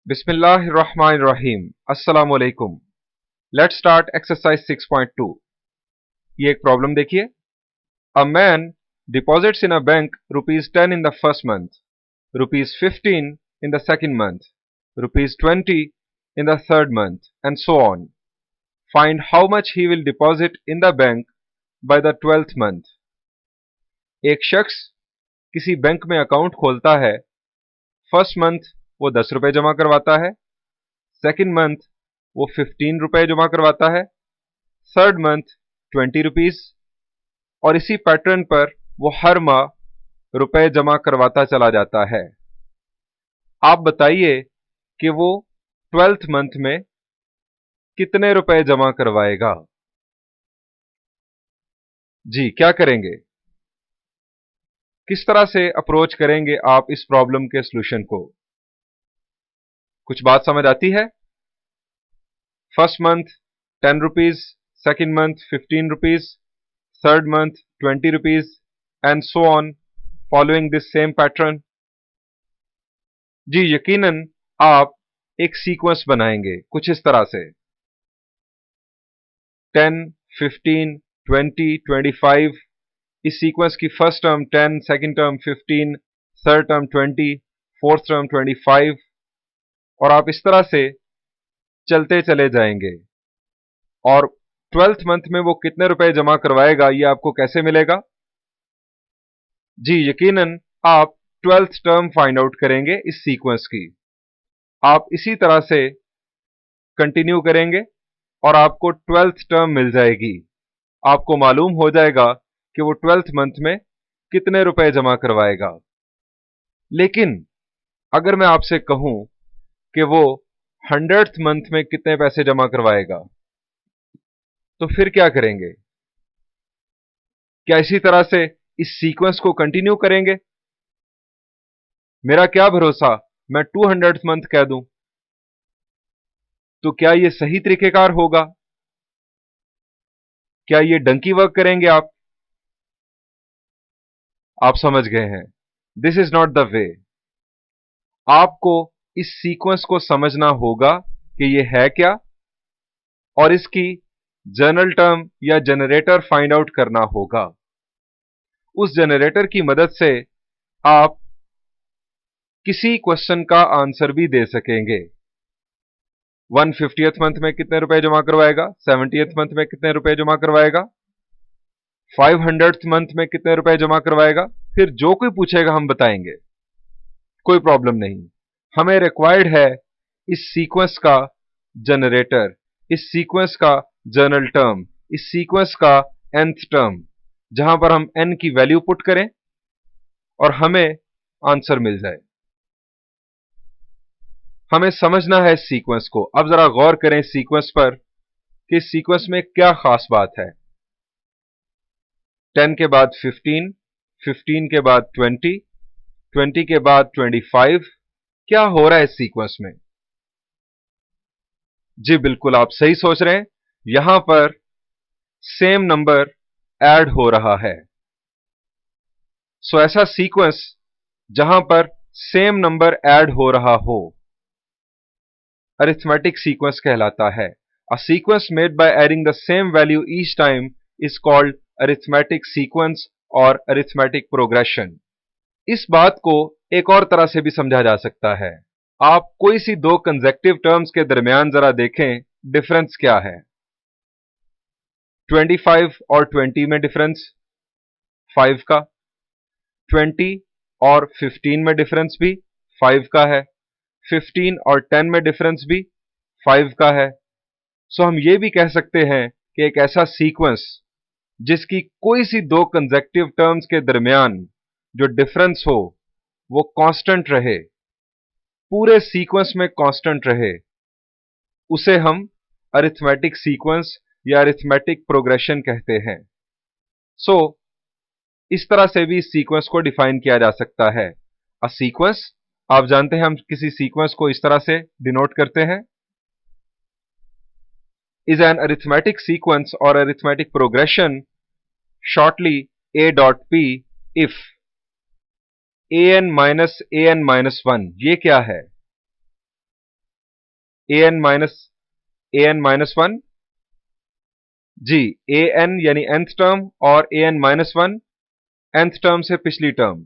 बिस्मिल्लाहिर्रहमानिर्रहीम। अस्सलामु अलैकुम। Let's start exercise 6.2। ये एक प्रॉब्लम देखिए। A man deposits in a bank ₹10 in the first month, ₹15 in the second month, ₹20 in the third month and so on. Find how much he will deposit in the bank by the 12th month. एक शख्स किसी bank में account खोलता है। First month वो ₹10 जमा करवाता है, सेकंड मंथ वो ₹15 जमा करवाता है, थर्ड मंथ ₹20 और इसी पैटर्न पर वो हर माह रुपए जमा करवाता चला जाता है। आप बताइए कि वो 12th मंथ में कितने रुपए जमा करवाएगा। जी, क्या करेंगे, किस तरह से अप्रोच करेंगे आप इस प्रॉब्लम के सॉल्यूशन को? कुछ बात समझ आती है? First month ₹10, second month ₹15, third month ₹20 and so on following this same pattern। जी यकीनन आप एक सीक्वेंस बनाएंगे कुछ इस तरह से 10, 15, 20, 25। इस सीक्वेंस की first term 10, second term 15, third term 20, fourth term 25 और आप इस तरह से चलते चले जाएंगे। और 12th मंथ में वो कितने रुपए जमा करवाएगा ये आपको कैसे मिलेगा? जी यकीनन आप 12th टर्म फाइंड आउट करेंगे इस सीक्वेंस की। आप इसी तरह से कंटिन्यू करेंगे और आपको 12th टर्म मिल जाएगी। आपको मालूम हो जाएगा कि वो 12th मंथ में कितने रुपए जमा करवाएगा। लेकिन अगर मैं आपसे कहूं कि वो 100th मंथ में कितने पैसे जमा करवाएगा तो फिर क्या करेंगे? क्या इसी तरह से इस सीक्वेंस को कंटिन्यू करेंगे? मेरा क्या भरोसा, मैं 200th मंथ कह दूं तो क्या ये सही तरीकेकार होगा? क्या ये डंकी वर्क करेंगे आप समझ गए हैं। This is not the way. आपको इस सीक्वेंस को समझना होगा कि ये है क्या और इसकी जनरल टर्म या जनरेटर फाइंड आउट करना होगा। उस जनरेटर की मदद से आप किसी क्वेश्चन का आंसर भी दे सकेंगे। 150th मंथ में कितने रुपए जमा करवाएगा, 70th मंथ में कितने रुपए जमा करवाएगा, 500th मंथ में कितने रुपए जमा करवाएगा। फिर जो कोई पूछेगा हम बताएंगे, कोई प्रॉब्लम नहीं। हमें रिक्वायर्ड है इस सीक्वेंस का जनरेटर, इस सीक्वेंस का जनरल टर्म, इस सीक्वेंस का nth टर्म, जहां पर हम n की वैल्यू पुट करें और हमें आंसर मिल जाए। हमें समझना है इस सीक्वेंस को। अब जरा गौर करें इस सीक्वेंस पर कि इस सीक्वेंस में क्या खास बात है। 10 के बाद 15, 15 के बाद 20, 20 के बाद 25। क्या हो रहा है इस सीक्वेंस में? जी बिल्कुल आप सही सोच रहे हैं, यहां पर सेम नंबर ऐड हो रहा है। सो ऐसा सीक्वेंस जहां पर सेम नंबर ऐड हो रहा हो अरिथमेटिक सीक्वेंस कहलाता है। A sequence made by adding the same value each time is called arithmetic sequence और अरिथमेटिक प्रोग्रेशन। इस बात को एक और तरह से भी समझा जा सकता है। आप कोई सी दो कंसेक्टिव टर्म्स के दरमियान जरा देखें डिफरेंस क्या है। 25 और 20 में डिफरेंस 5 का, 20 और 15 में डिफरेंस भी 5 का है, 15 और 10 में डिफरेंस भी 5 का है। सो हम ये भी कह सकते हैं कि एक ऐसा सीक्वेंस जिसकी कोई सी दो कंसेक्टिव टर्म्स के दरमियान जो डिफरेंस हो वो कांस्टेंट रहे, पूरे सीक्वेंस में कांस्टेंट रहे, उसे हम अरिथमेटिक सीक्वेंस या अरिथमेटिक प्रोग्रेशन कहते हैं। सो इस तरह से भी इस सीक्वेंस को डिफाइन किया जा सकता है। अ सीक्वेंस, आप जानते हैं हम किसी सीक्वेंस को इस तरह से डिनोट करते हैं, इज एन अरिथमेटिक सीक्वेंस और arithmetic progression shortly a dot p if an minus an minus 1। ये क्या है? an माइनस वन, जी an यानी nth टर्म और an minus one nth term से पिछली टर्म।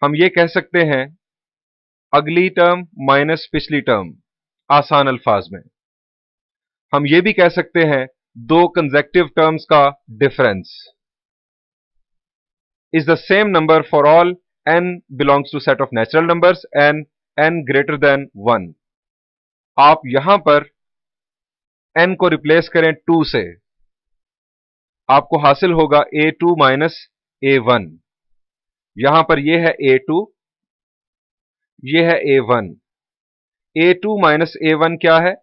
हम ये कह सकते हैं अगली टर्म माइनस पिछली टर्म, आसान अल्फाज में। हम ये भी कह सकते हैं दो कंसेक्टिव टर्म्स का difference is the same number for all n belongs to set of natural numbers and n greater than 1। आप यहां पर n को रिप्लेस करें 2 से, आपको हासिल होगा a2 माइनस a1। यहां पर यह है a2, यह है a1। a2 माइनस a1 क्या है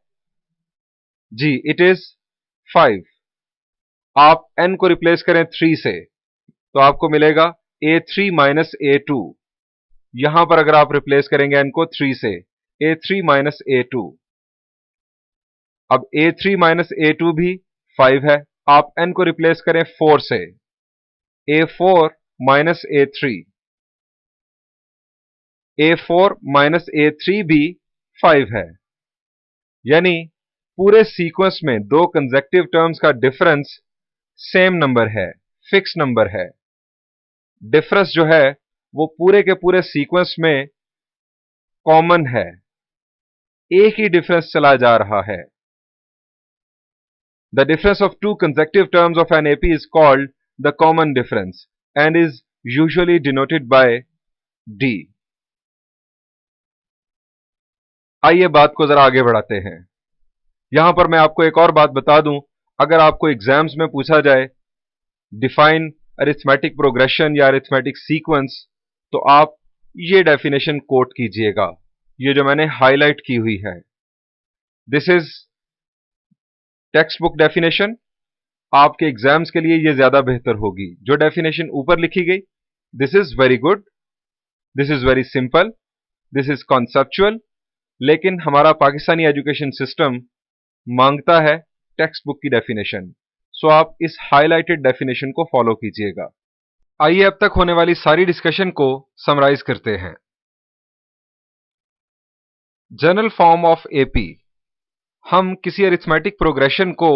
जी, इट इज 5। आप n को रिप्लेस करें 3 से तो आपको मिलेगा a3 माइनस a2। यहां पर अगर आप रिप्लेस करेंगे n को 3 से, a3 माइनस a2। अब a3 माइनस a2 भी 5 है, आप n को रिप्लेस करें 4 से, a4 minus a3। a4 minus a3 भी 5 है। यानी पूरे सीक्वेंस में दो कंसेक्टिव टर्म्स का डिफरेंस सेम नंबर है, फिक्स नंबर है। डिफरेंस जो है वो पूरे के पूरे सीक्वेंस में कॉमन है, एक ही डिफरेंस चला जा रहा है। The difference of two consecutive terms of an AP is called the common difference and is usually denoted by D। आइए बात को जरा आगे बढ़ाते हैं। यहां पर मैं आपको एक और बात बता दूं, अगर आपको एग्जाम्स में पूछा जाए डिफाइन अरिथमेटिक प्रोग्रेशन या अरिथमेटिक सीक्वेंस, तो आप ये डेफिनेशन कोट कीजिएगा, ये जो मैंने हाईलाइट की हुई है। This is text book definition, आपके एग्जाम्स के लिए ये ज्यादा बेहतर होगी। जो डेफिनेशन ऊपर लिखी गई, this is very good, this is very simple, this is conceptual, लेकिन हमारा पाकिस्तानी एजुकेशन सिस्टम मांगता है टेक्स्ट बुक की डेफिनेशन, सो आप इस हाईलाइटेड डेफिनेशन को फॉलो कीजिएगा। आइए अब तक होने वाली सारी डिस्कशन को समराइज करते हैं। जनरल फॉर्म ऑफ एपी, हम किसी अरिथमेटिक प्रोग्रेशन को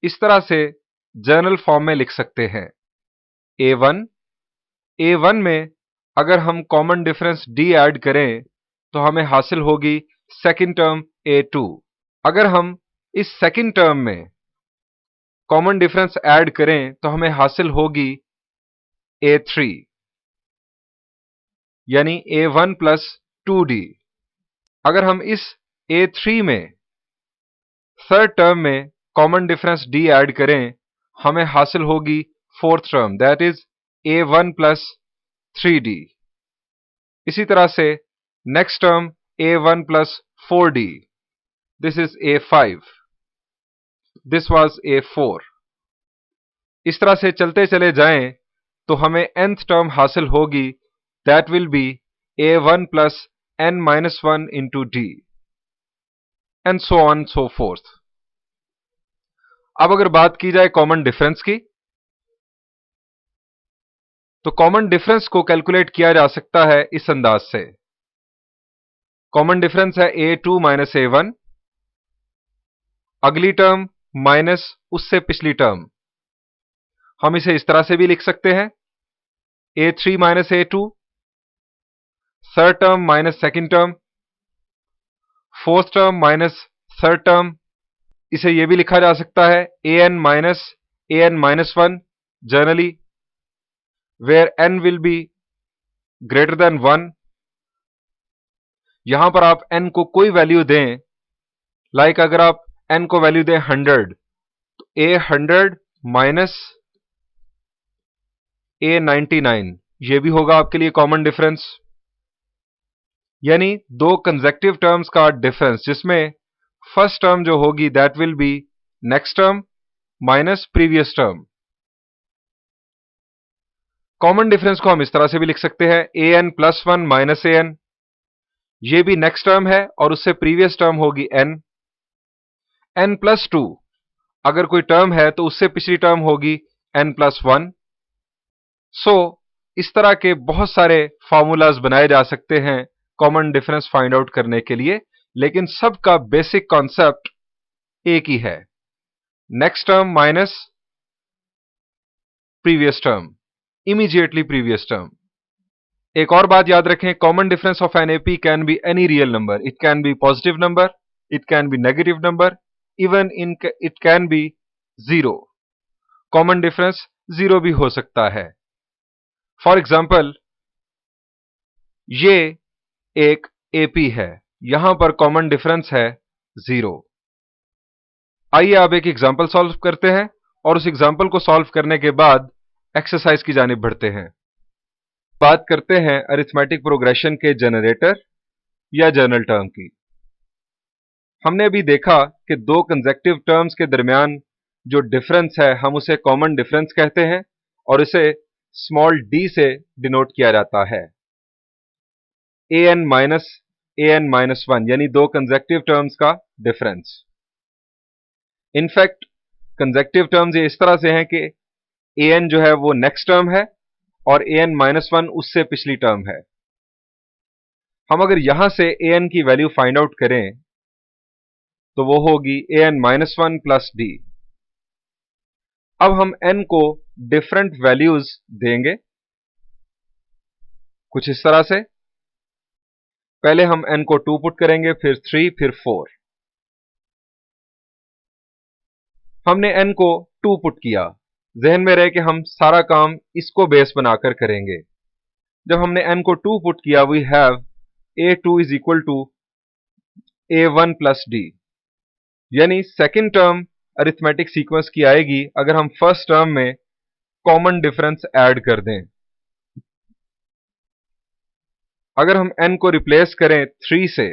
इस तरह से जनरल फॉर्म में लिख सकते हैं। a1 में अगर हम कॉमन डिफरेंस d ऐड करें तो हमें हासिल होगी सेकंड टर्म a2। अगर हम इस सेकंड टर्म में कॉमन डिफरेंस ऐड करें तो हमें हासिल होगी a3, यानी a1 प्लस 2d। अगर हम इस a3 में थर्ड टर्म में कॉमन डिफरेंस d ऐड करें, हमें हासिल होगी fourth term, that is a1 plus 3d। इसी तरह से next term a1 plus 4d, this is a5, this was a4। इस तरह से चलते चले जाएं तो हमें nth टर्म हासिल होगी, that will be a1 plus n minus 1 into d and so on so fourth. अब अगर बात की जाए कॉमन डिफरेंस की, तो कॉमन डिफरेंस को कैलकुलेट किया जा सकता है इस अंदाज से। कॉमन डिफरेंस है a2 माइनस a1, अगली टर्म माइनस उससे पिछली टर्म। हम इसे इस तरह से भी लिख सकते हैं a3 minus a2, third term minus second term, fourth term minus third term. इसे यह भी लिखा जा सकता है an minus 1 generally, where n will be greater than 1। यहां पर आप n को कोई वैल्यू दें, लाइक अगर आप n को वैल्यू दें 100, तो a100 माइनस a99, यह भी होगा आपके लिए कॉमन डिफरेंस। यानी दो कंसेक्टिव टर्म्स का डिफरेंस, जिसमें फर्स्ट टर्म जो होगी that will be next term minus previous term. Common difference को हम इस तरह से भी लिख सकते हैं an प्लस 1 माइनस an, ये भी नेक्स्ट टर्म है और उससे प्रीवियस टर्म होगी n प्लस 2, अगर कोई टर्म है तो उससे पिछली टर्म होगी n प्लस 1। सो इस तरह के बहुत सारे फॉर्मूलाज बनाए जा सकते हैं कॉमन डिफरेंस फाइंड आउट करने के लिए, लेकिन सबका बेसिक कॉन्सेप्ट एक ही है, next term minus previous term, immediately previous term. एक और बात याद रखें, common difference of an AP can be any real number, it can be positive number, it can be negative number, even it can be zero. Common difference zero भी हो सकता है। For example, ये एक एपी है, यहां पर common difference है जीरो। आइए अब एक एग्जाम्पल सॉल्व करते हैं और उस एग्जाम्पल को सॉल्व करने के बाद एक्सरसाइज की जानिब बढ़ते हैं। बात करते हैं अरिथमेटिक प्रोग्रेशन के जनरेटर या जनरल टर्म की। हमने अभी देखा कि दो कंसेक्टिव टर्म्स के दरमियान जो डिफरेंस है हम उसे कॉमन डिफरेंस कहते हैं और इसे स्मॉल डी से डिनोट किया जाता है। an माइनस वन यानी दो कंसेक्टिव टर्म्स का डिफरेंस। इनफैक्ट कंसेक्टिव टर्म्स ये इस तरह से हैं कि an जो है वो नेक्स्ट टर्म है और an माइनस वन उससे पिछली टर्म है। हम अगर यहां से an की वैल्यू फाइंड आउट करें तो वो होगी an minus one plus D. अब हम n को डिफरेंट वैल्यूज देंगे कुछ इस तरह से। पहले हम n को 2 पुट करेंगे, फिर 3, फिर 4। हमने n को 2 पुट किया, जहन में रहे कि हम सारा काम इसको बेस बनाकर करेंगे। जब हमने n को 2 पुट किया, we have a2 is equal to a1 plus d, यानी सेकेंड टर्म अरिथमेटिक सीक्वेंस की आएगी अगर हम फर्स्ट टर्म में कॉमन डिफरेंस ऐड कर दें। अगर हम n को रिप्लेस करें 3 से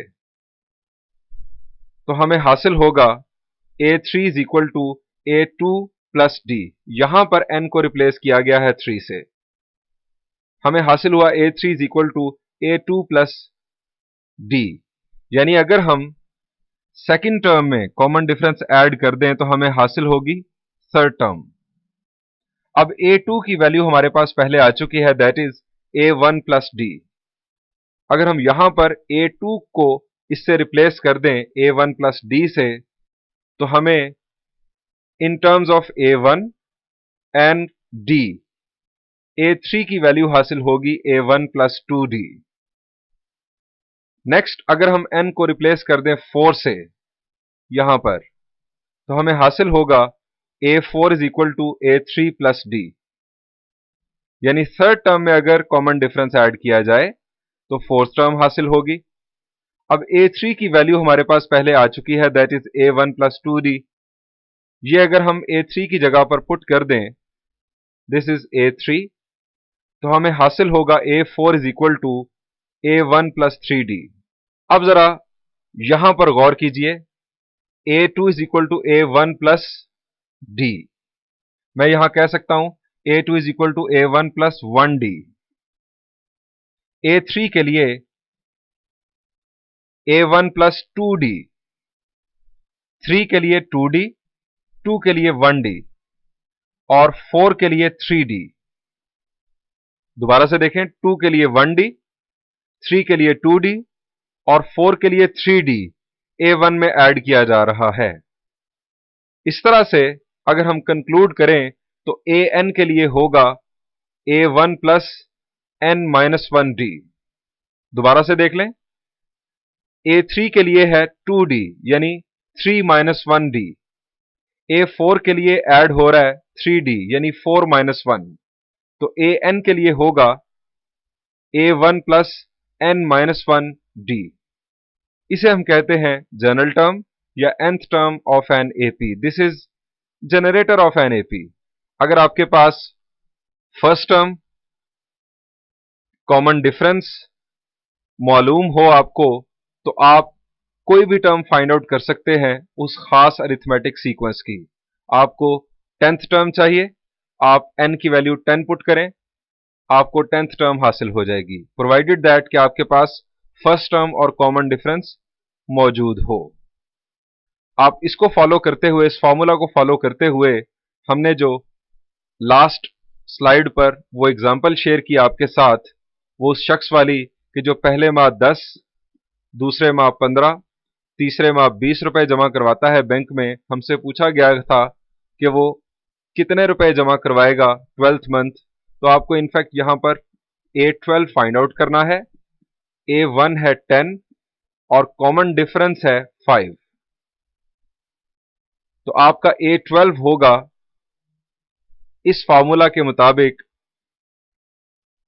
तो हमें हासिल होगा a3 is equal to a2 plus d. यहां पर n को रिप्लेस किया गया है 3 से, हमें हासिल हुआ a3 is equal to a2 plus d. यानी अगर हम सेकेंड टर्म में कॉमन डिफरेंस ऐड कर दें तो हमें हासिल होगी थर्ड टर्म। अब a2 की वैल्यू हमारे पास पहले आ चुकी है, that is a1 plus D. अगर हम यहां पर a2 को इससे रिप्लेस कर दें a1 प्लस डी से तो हमें in terms of a1 and d a3 की वैल्यू हासिल होगी a1 प्लस 2d। नेक्स्ट अगर हम n को रिप्लेस कर दें 4 से यहां पर तो हमें हासिल होगा a4 is equal to a3 plus d. यानी थर्ड टर्म में अगर कॉमन डिफरेंस ऐड किया जाए तो फोर्थ टर्म हासिल होगी। अब a3 की वैल्यू हमारे पास पहले आ चुकी है, that is a1 plus 2d। ये अगर हम a3 की जगह पर पुट कर दें, दिस इज a3, तो हमें हासिल होगा a4 is equal to a1 plus 3d। अब जरा यहां पर गौर कीजिए, a2 is equal to a1 plus d। मैं यहां कह सकता हूं a2 is equal to a1 plus 1d। a3 के लिए a1 प्लस 2d, 3 के लिए 2d, 2 के लिए 1d और 4 के लिए 3d। दोबारा से देखें, 2 के लिए 1d, 3 के लिए 2d और 4 के लिए 3d a1 में ऐड किया जा रहा है। इस तरह से अगर हम कंक्लूड करें तो an के लिए होगा a1 plus n minus 1d। दोबारा से देख लें, a3 के लिए है 2d यानी 3 माइनस 1d, a4 के लिए ऐड हो रहा है 3d यानी 4 माइनस 1, तो an के लिए होगा a1 plus n minus 1d। इसे हम कहते हैं जनरल टर्म या nth term of an AP. This is generator off an AP. अगर आपके पास फर्स्ट टर्म कॉमन डिफरेंस मालूम हो आपको तो आप कोई भी टर्म फाइंड आउट कर सकते हैं उस खास अरिथमेटिक सीक्वेंस की। आपको 10th टर्म चाहिए, आप n की वैल्यू 10 पुट करें, आपको 10th टर्म हासिल हो जाएगी, प्रोवाइडेड दैट कि आपके पास फर्स्ट टर्म और कॉमन डिफरेंस मौजूद हो। आप इसको फॉलो करते हुए, इस फॉर्मूला को फॉलो करते हुए, हमने जो लास्ट स्लाइड पर वो एग्जांपल शेयर किया आपके साथ, वो उस शख्स वाली कि जो पहले माह 10, दूसरे माह 15 तीसरे माह 20 रुपए जमा करवाता है बैंक में, हमसे पूछा गया था कि वो कितने रुपए जमा करवाएगा 12th मंथ, तो आपको इनफैक्ट यहां पर A12 फाइंड आउट करना है। A1 है 10 और कॉमन डिफरेंस है 5, तो आपका A12 होगा इस फॉर्मूला के मुताबिक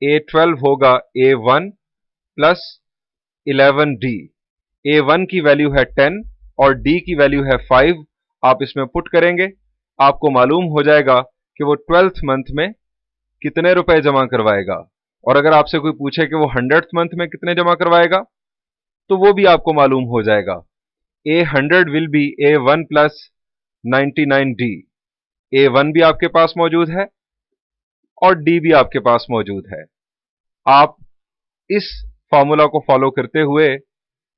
A12 होगा A1 प्लस 11D। A1 की वैल्यू है 10 और D की वैल्यू है 5। आप इसमें पुट करेंगे, आपको मालूम हो जाएगा कि वो 12th मंथ में कितने रुपए जमा करवाएगा। और अगर आपसे कोई पूछे कि वो 100th मंथ में कितने जमा करवाएगा, तो वो भी आपको मालूम हो जाएगा। A100 will be A1 plus 99D। A1 भी आपके पास मौजूद है और D भी आपके पास मौजूद है। आप इस फॉर्मूला को फॉलो करते हुए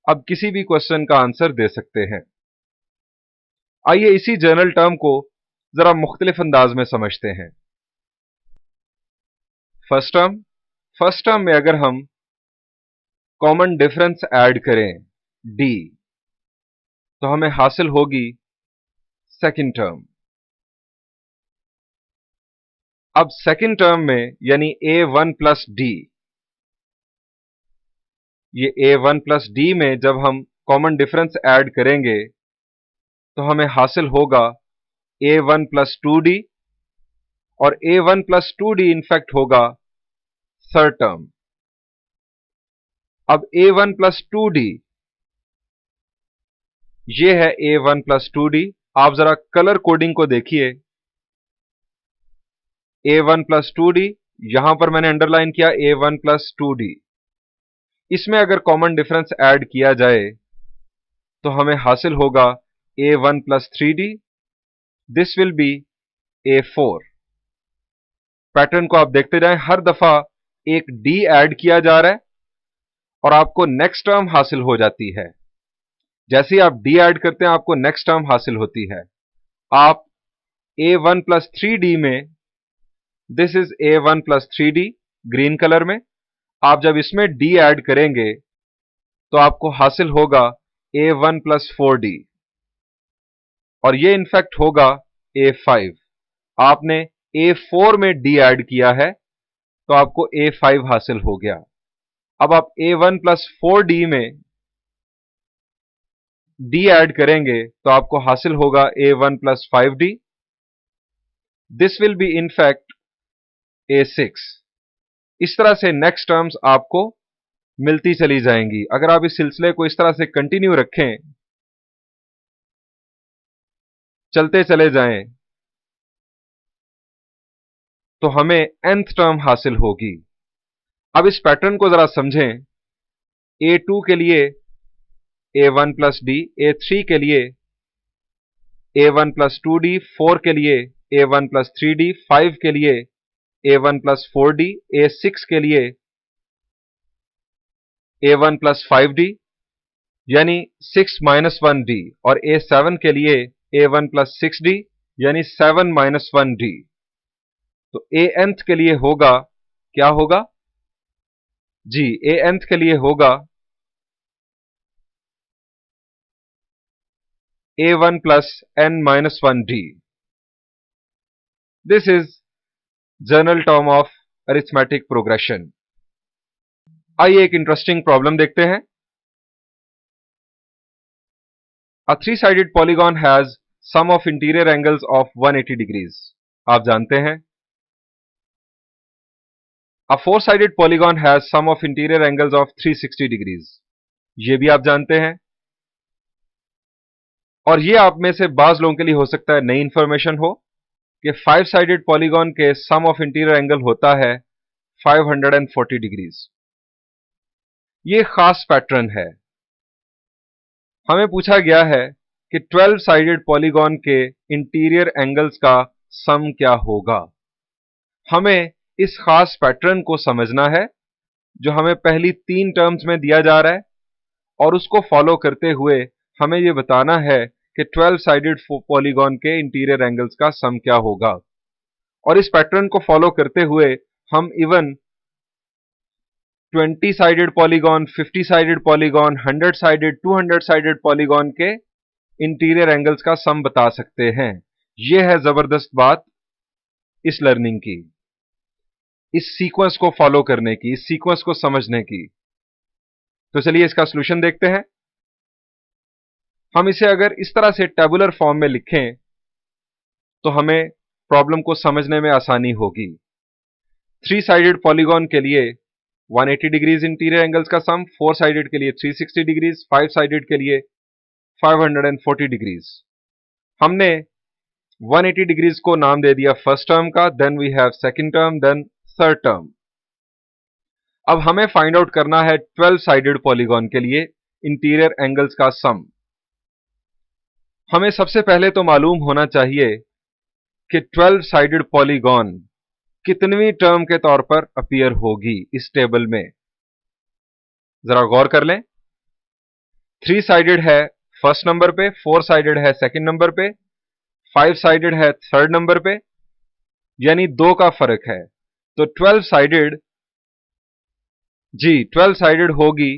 अब किसी भी क्वेश्चन का आंसर दे सकते हैं। आइए इसी जनरल टर्म को जरा मुख्तलिफ अंदाज में समझते हैं। फर्स्ट टर्म में अगर हम कॉमन डिफरेंस ऐड करें D, तो हमें हासिल होगी सेकंड टर्म। अब सेकंड टर्म में यानी A1 प्लस D, ये A1 प्लस D में जब हम कॉमन डिफरेंस ऐड करेंगे तो हमें हासिल होगा A1 प्लस 2D, और A1 प्लस 2D इनफैक्ट होगा थर्ड टर्म। अब A1 प्लस 2D, ये है A1 प्लस 2D। आप जरा कलर कोडिंग को देखिए। A1 प्लस 2D, यहां पर मैंने अंडरलाइन किया A1 प्लस 2D। इसमें अगर कॉमन डिफरेंस ऐड किया जाए तो हमें हासिल होगा A1 plus 3D, this will be A4। Pattern को आप देखते जाएं, हर दफा एक D ऐड किया जा रहा है और आपको नेक्स्ट टर्म हासिल हो जाती है। जैसे ही आप D ऐड करते हैं आपको नेक्स्ट टर्म हासिल होती है। आप A1 प्लस 3D में, this is A1 plus 3D green colour में, आप जब इसमें D ऐड करेंगे तो आपको हासिल होगा A1 प्लस 4D, और ये इनफैक्ट होगा A5। आपने A4 में D ऐड किया है तो आपको A5 हासिल हो गया। अब आप A1 प्लस 4D में D ऐड करेंगे तो आपको हासिल होगा A1 plus 5D, this will be in fact A6। इस तरह से नेक्स्ट टर्म्स आपको मिलती चली जाएंगी। अगर आप इस सिलसिले को इस तरह से कंटिन्यू रखें, चलते चले जाएं, तो हमें nth टर्म हासिल होगी। अब इस पैटर्न को जरा समझें। A2 के लिए A1 प्लस D, A3 के लिए A1 प्लस 2D, 4 के लिए A1 प्लस 3D, 5 के लिए A1 प्लस 4D, A6 के लिए A1 प्लस 5D यानी 6 माइनस 1D, और A7 के लिए A1 प्लस 6D यानी 7 माइनस 1D। तो Anth के लिए होगा, क्या होगा जी, Anth के लिए होगा A1 plus n minus 1D। This is general term of arithmetic progression. आइए एक इंटरेस्टिंग प्रॉब्लम देखते हैं। A three-sided polygon has sum of interior angles of 180 degrees। आप जानते हैं। A four-sided polygon has sum of interior angles of 360 degrees। ये भी आप जानते हैं। और ये आप में से बाज लोगों के लिए हो सकता है नई इंफॉर्मेशन हो कि 5-sided polygon के सम ऑफ इंटीरियर एंगल होता है 540 डिग्रीज। ये खास पैटर्न है। हमें पूछा गया है कि 12-sided polygon के इंटीरियर एंगल्स का सम क्या होगा। हमें इस खास पैटर्न को समझना है जो हमें पहली 3 टर्म्स में दिया जा रहा है, और उसको फॉलो करते हुए हमें यह बताना है कि 12-sided पॉलीगॉन के इंटीरियर एंगल्स का सम क्या होगा। और इस पैटर्न को फॉलो करते हुए हम even 20 sided polygon, 50 sided polygon, 100 sided, 200 sided polygon के इंटीरियर एंगल्स का सम बता सकते हैं। यह है जबरदस्त बात इस लर्निंग की, इस सीक्वेंस को फॉलो करने की, इस सीक्वेंस को समझने की। तो चलिए इसका सॉल्यूशन देखते हैं। हम इसे अगर इस तरह से टेबुलर फॉर्म में लिखें तो हमें प्रॉब्लम को समझने में आसानी होगी। 3 साइडेड पॉलीगॉन के लिए 180 डिग्रीज इंटीरियर एंगल्स का सम, 4 साइडेड के लिए 360 डिग्रीज, 5 साइडेड के लिए 540 डिग्रीज। हमने 180 डिग्रीज को नाम दे दिया फर्स्ट टर्म का, then we have second term, then third term. अब हमें फाइंड आउट करना है 12 साइडेड पॉलीगॉन के लिए इंटीरियर एंगल्स का सम। हमें सबसे पहले तो मालूम होना चाहिए कि 12 साइडेड पॉलीगॉन कितनवीं टर्म के तौर पर अपीयर होगी इस टेबल में। जरा गौर कर लें। 3 साइडेड है फर्स्ट नंबर पे, 4 साइडेड है सेकंड नंबर पे, 5 साइडेड है थर्ड नंबर पे, यानी 2 का फर्क है। तो 12 साइडेड, जी 12 साइडेड होगी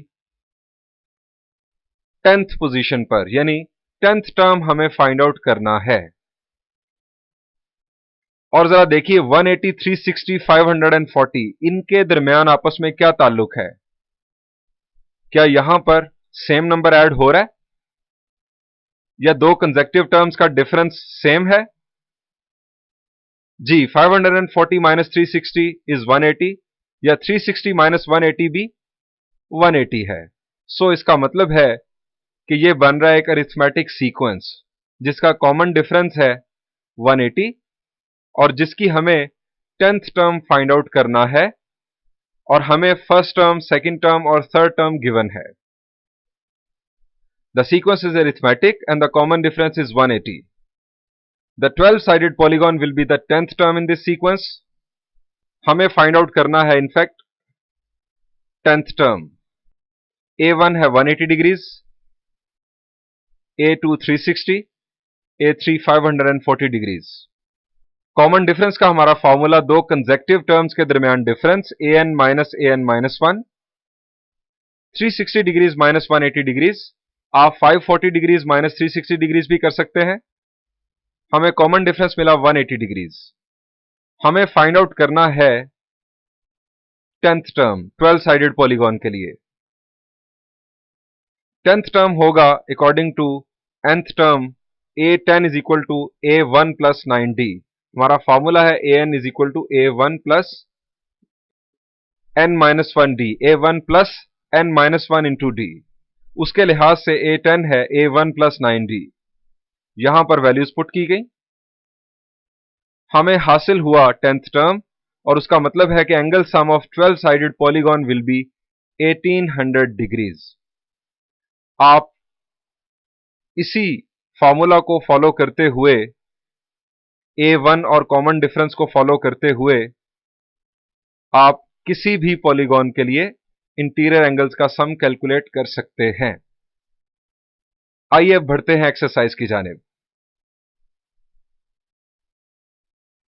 10th पोजीशन पर, यानी 10th टर्म हमें फाइंड आउट करना है। और जरा देखिए 180, 360, 540 इनके दरमियान आपस में क्या ताल्लुक है? क्या यहां पर सेम नंबर ऐड हो रहा है या 2 कंसेक्टिव टर्म्स का डिफरेंस सेम है? जी 540 माइनस 360 इज 180, या 360 माइनस 180 भी 180 है। सो इसका मतलब है कि यह बन रहा है एक अरिथमेटिक सीक्वेंस जिसका कॉमन डिफरेंस है 180 और जिसकी हमें 10th टर्म फाइंड आउट करना है, और हमें फर्स्ट टर्म, सेकंड टर्म और थर्ड टर्म गिवन है। The sequence is arithmetic and the common difference is 180. The 12-sided polygon will be the 10th term in this sequence. हमें find out करना है in fact 10th term. A1 है 180 degrees, A2 360, A3 540 degrees. Common difference का हमारा formula 2 consecutive terms के दरमियान difference an minus an minus 1, 360 degrees minus 180 degrees. आप 540 degrees minus 360 degrees भी कर सकते हैं। हमें कॉमन डिफरेंस मिला 180 डिग्रीज। हमें फाइंड आउट करना है 10th टर्म 12 साइडेड पॉलीगॉन के लिए। 10th टर्म होगा according to nth term a10 is equal to a1 plus 9d। हमारा फॉर्मूला है an is equal to a1 plus n minus 1d, a1 plus n minus 1 into d. उसके लिहाज से a10 है a1 plus 9d। यहां पर values put की गई, हमें हासिल हुआ 10th टर्म, और उसका मतलब है कि angle sum of 12 sided polygon will be 1800 degrees. आप इसी फॉर्मूला को फॉलो करते हुए, a1 और कॉमन डिफरेंस को फॉलो करते हुए, आप किसी भी पॉलीगॉन के लिए इंटीरियर एंगल्स का सम कैलकुलेट कर सकते हैं। आइए अब बढ़ते हैं एक्सरसाइज की जानिब।